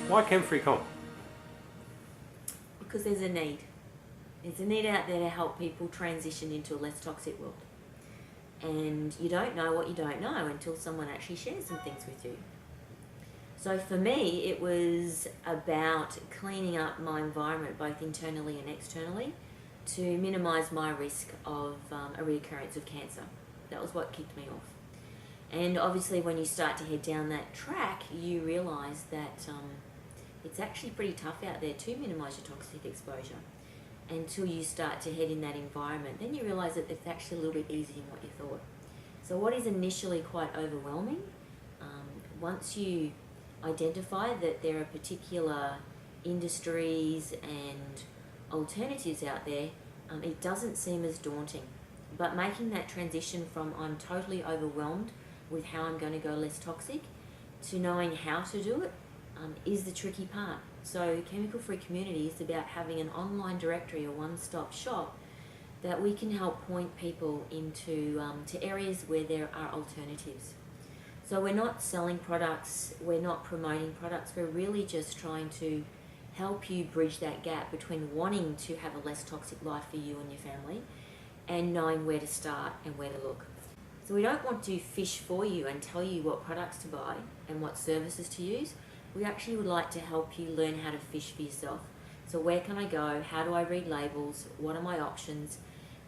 Why Chem-Free Com? Because there's a need. There's a need out there to help people transition into a less toxic world. And you don't know what you don't know until someone actually shares some things with you. So for me, it was about cleaning up my environment, both internally and externally, to minimise my risk of a reoccurrence of cancer. That was what kicked me off. And obviously when you start to head down that track, you realise that it's actually pretty tough out there to minimise your toxic exposure. Until you start to head in that environment, then you realise that it's actually a little bit easier than what you thought. So what is initially quite overwhelming, once you identify that there are particular industries and alternatives out there, it doesn't seem as daunting. But making that transition from I'm totally overwhelmed with how I'm going to go less toxic to knowing how to do it is the tricky part. So Chemical Free Community is about having an online directory, a one-stop shop, that we can help point people into to areas where there are alternatives. So we're not selling products, we're not promoting products, we're really just trying to help you bridge that gap between wanting to have a less toxic life for you and your family and knowing where to start and where to look. So we don't want to fish for you and tell you what products to buy and what services to use. We actually would like to help you learn how to fish for yourself. So where can I go? How do I read labels? What are my options?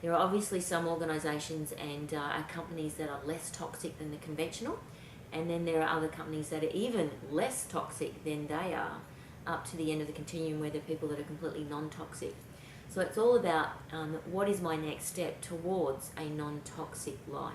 There are obviously some organisations and companies that are less toxic than the conventional, and then there are other companies that are even less toxic than they are, up to the end of the continuum where there are people that are completely non-toxic. So it's all about what is my next step towards a non-toxic life.